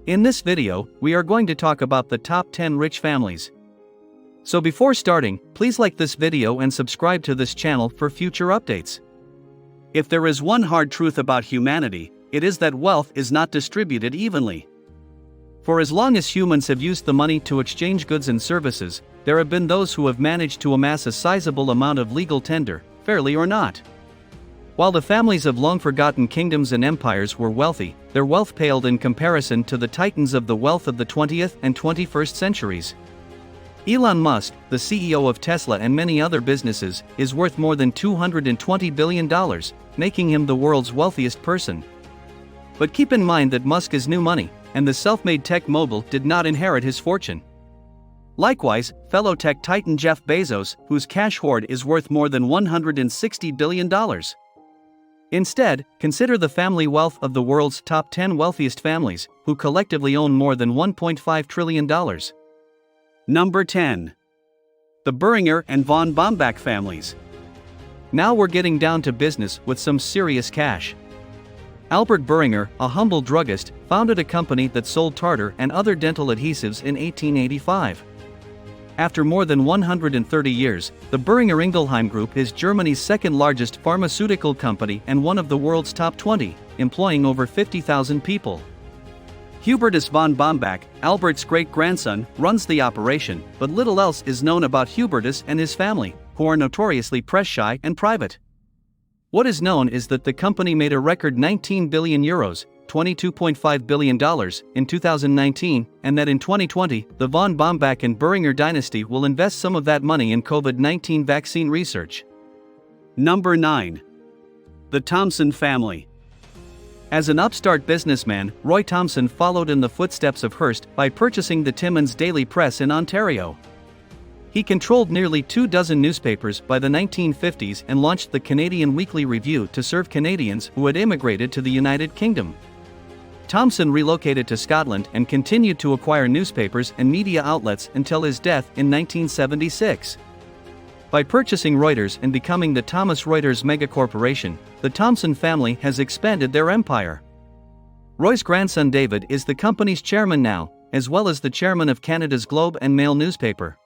In this video, we are going to talk about the top 10 rich families. So before starting, please like this video and subscribe to this channel for future updates. If there is one hard truth about humanity, it is that wealth is not distributed evenly. For as long as humans have used the money to exchange goods and services, there have been those who have managed to amass a sizable amount of legal tender, fairly or not. While the families of long-forgotten kingdoms and empires were wealthy, their wealth paled in comparison to the titans of the wealth of the 20th and 21st centuries. Elon Musk, the CEO of Tesla and many other businesses, is worth more than $220 billion, making him the world's wealthiest person. But keep in mind that Musk is new money, and the self-made tech mogul did not inherit his fortune. Likewise, fellow tech titan Jeff Bezos, whose cash hoard is worth more than $160 billion. Instead, consider the family wealth of the world's top 10 wealthiest families, who collectively own more than $1.5 trillion. Number 10. The Burringer and von Bombach families. Now we're getting down to business with some serious cash. Albert Burringer, a humble druggist, founded a company that sold tartar and other dental adhesives in 1885. After more than 130 years, the Burringer Ingelheim Group is Germany's second-largest pharmaceutical company and one of the world's top 20, employing over 50,000 people. Hubertus von Bombach, Albert's great-grandson, runs the operation, but little else is known about Hubertus and his family, who are notoriously press-shy and private. What is known is that the company made a record 19 billion euros, $22.5 billion, in 2019, and that in 2020, the von Bombach and Burringer dynasty will invest some of that money in COVID-19 vaccine research. Number 9. The Thompson family. As an upstart businessman, Roy Thompson followed in the footsteps of Hearst by purchasing the Timmins Daily Press in Ontario. He controlled nearly 24 newspapers by the 1950s and launched the Canadian Weekly Review to serve Canadians who had immigrated to the United Kingdom. Thompson relocated to Scotland and continued to acquire newspapers and media outlets until his death in 1976. By purchasing Reuters and becoming the Thomson Reuters megacorporation, the Thompson family has expanded their empire. Roy's grandson David is the company's chairman now, as well as the chairman of Canada's Globe and Mail newspaper.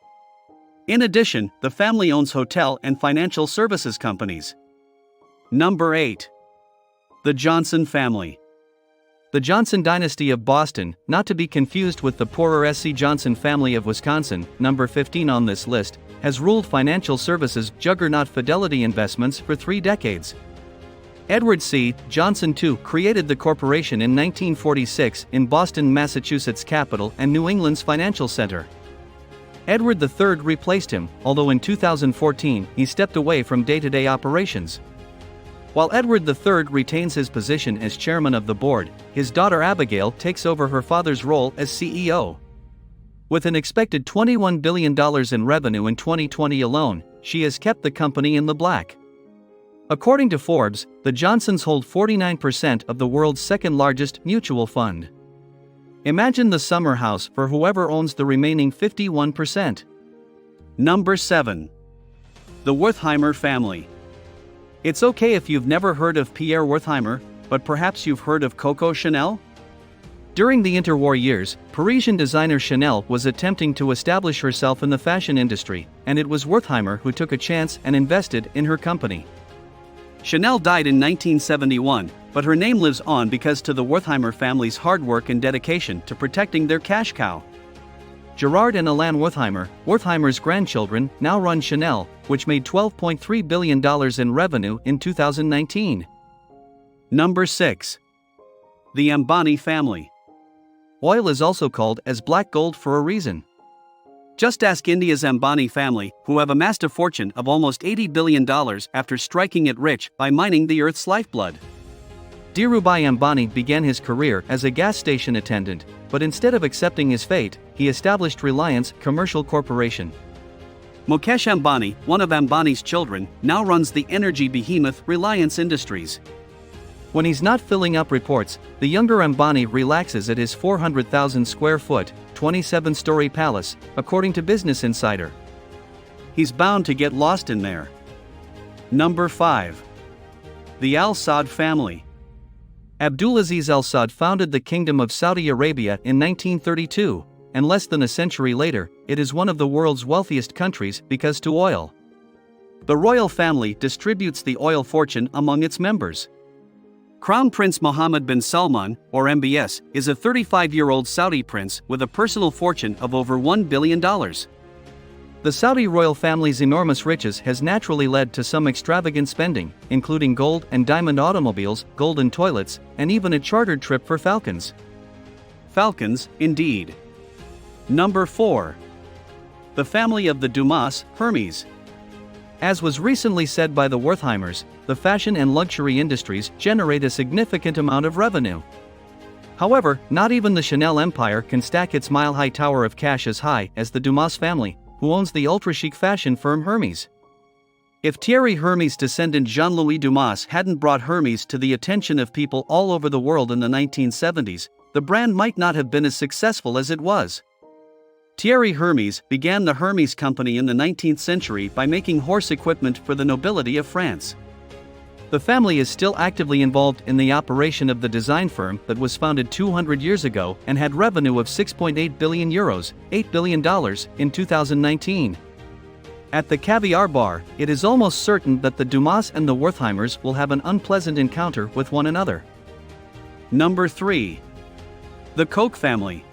In addition, the family owns hotel and financial services companies. Number 8. The Johnson family. The Johnson dynasty of Boston, not to be confused with the poorer S.C. Johnson family of Wisconsin, number 15 on this list, has ruled financial services juggernaut Fidelity Investments for 3 decades. Edward C. Johnson II created the corporation in 1946 in Boston, Massachusetts' capital and New England's financial center. Edward III replaced him, although in 2014 he stepped away from day-to-day operations. While Edward III retains his position as chairman of the board, his daughter Abigail takes over her father's role as CEO. With an expected $21 billion in revenue in 2020 alone, she has kept the company in the black. According to Forbes, the Johnsons hold 49% of the world's second-largest mutual fund. Imagine the summer house for whoever owns the remaining 51%. Number 7. The Wertheimer family. It's okay if you've never heard of Pierre Wertheimer, but perhaps you've heard of Coco Chanel? During the interwar years, Parisian designer Chanel was attempting to establish herself in the fashion industry, and it was Wertheimer who took a chance and invested in her company. Chanel died in 1971, but her name lives on because to the Wertheimer family's hard work and dedication to protecting their cash cow. Gerard and Alain Wertheimer, Wertheimer's grandchildren, now run Chanel, which made $12.3 billion in revenue in 2019. Number 6. The Ambani family. Oil is also called as black gold for a reason. Just ask India's Ambani family, who have amassed a fortune of almost $80 billion after striking it rich by mining the Earth's lifeblood. Dhirubhai Ambani began his career as a gas station attendant, but instead of accepting his fate, he established Reliance Commercial Corporation. Mukesh Ambani, one of Ambani's children, now runs the energy behemoth Reliance Industries. When he's not filling up reports, the younger Ambani relaxes at his 400,000 square foot, 27-story palace, according to Business Insider. He's bound to get lost in there. Number 5. The AlSaad family. Abdulaziz AlSaad founded the Kingdom of Saudi Arabia in 1932, and less than a century later, it is one of the world's wealthiest countries because to oil. The royal family distributes the oil fortune among its members. Crown Prince Mohammed bin Salman, or MBS, is a 35-year-old Saudi prince with a personal fortune of over $1 billion. The Saudi royal family's enormous riches has naturally led to some extravagant spending, including gold and diamond automobiles, golden toilets, and even a chartered trip for falcons. Falcons, indeed. Number 4. The family of the Dumas, Hermes. As was recently said by the Wertheimers, the fashion and luxury industries generate a significant amount of revenue. However, not even the Chanel empire can stack its mile-high tower of cash as high as the Dumas family, who owns the ultra-chic fashion firm Hermes. If Thierry Hermes' descendant Jean-Louis Dumas hadn't brought Hermes to the attention of people all over the world in the 1970s, the brand might not have been as successful as it was. Thierry Hermes began the Hermes Company in the 19th century by making horse equipment for the nobility of France. The family is still actively involved in the operation of the design firm that was founded 200 years ago and had revenue of €6.8 billion, $8 billion, in 2019. At the Caviar Bar, it is almost certain that the Dumas and the Wertheimers will have an unpleasant encounter with one another. Number 3. The Koch family.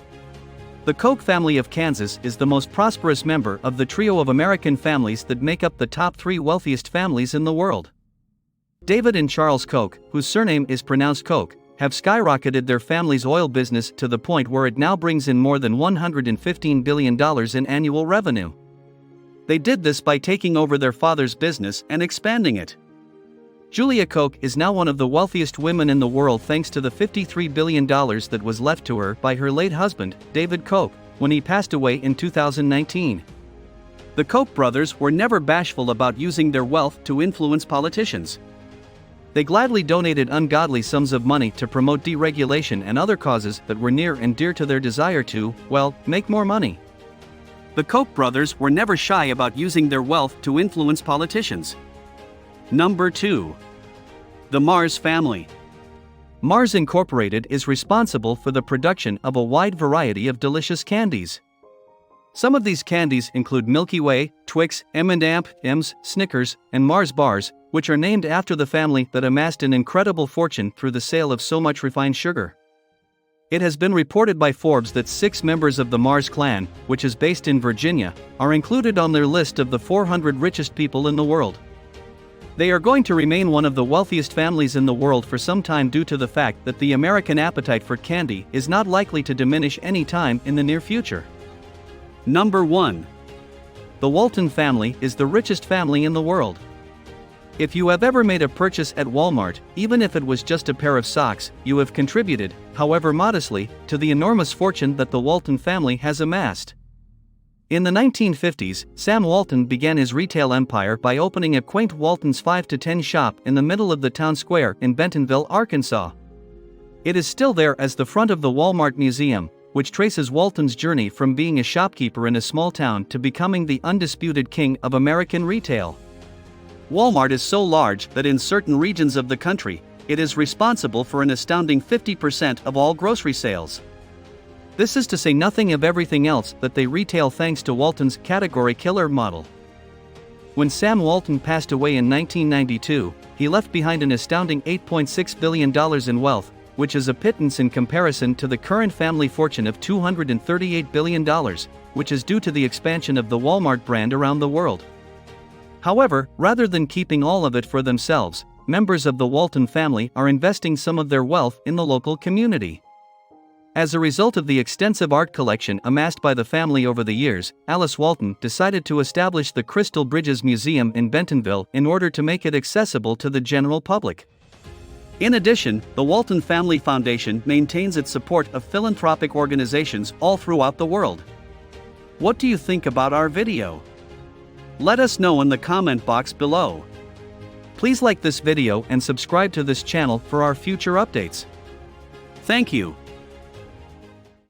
The Koch family of Kansas is the most prosperous member of the trio of American families that make up the top 3 wealthiest families in the world. David and Charles Koch, whose surname is pronounced Koch, have skyrocketed their family's oil business to the point where it now brings in more than $115 billion in annual revenue. They did this by taking over their father's business and expanding it. Julia Koch is now one of the wealthiest women in the world thanks to the $53 billion that was left to her by her late husband, David Koch, when he passed away in 2019. The Koch brothers were never bashful about using their wealth to influence politicians. They gladly donated ungodly sums of money to promote deregulation and other causes that were near and dear to their desire to, well, make more money. The Koch brothers were never shy about using their wealth to influence politicians. Number 2. The Mars family. Mars Incorporated is responsible for the production of a wide variety of delicious candies. Some of these candies include Milky Way, Twix, M&M's, Snickers, and Mars bars, which are named after the family that amassed an incredible fortune through the sale of so much refined sugar. It has been reported by Forbes that 6 members of the Mars clan, which is based in Virginia, are included on their list of the 400 richest people in the world. They are going to remain one of the wealthiest families in the world for some time due to the fact that the American appetite for candy is not likely to diminish any time in the near future. Number 1. The Walton family is the richest family in the world. If you have ever made a purchase at Walmart, even if it was just a pair of socks, you have contributed, however modestly, to the enormous fortune that the Walton family has amassed. In the 1950s, Sam Walton began his retail empire by opening a quaint Walton's 5 to 10 shop in the middle of the town square in Bentonville, Arkansas. It is still there as the front of the Walmart Museum, which traces Walton's journey from being a shopkeeper in a small town to becoming the undisputed king of American retail. Walmart is so large that in certain regions of the country, it is responsible for an astounding 50% of all grocery sales. This is to say nothing of everything else that they retail thanks to Walton's category killer model. When Sam Walton passed away in 1992, he left behind an astounding $8.6 billion in wealth, which is a pittance in comparison to the current family fortune of $238 billion, which is due to the expansion of the Walmart brand around the world. However, rather than keeping all of it for themselves, members of the Walton family are investing some of their wealth in the local community. As a result of the extensive art collection amassed by the family over the years, Alice Walton decided to establish the Crystal Bridges Museum in Bentonville in order to make it accessible to the general public. In addition, the Walton Family Foundation maintains its support of philanthropic organizations all throughout the world. What do you think about our video? Let us know in the comment box below. Please like this video and subscribe to this channel for our future updates. Thank you.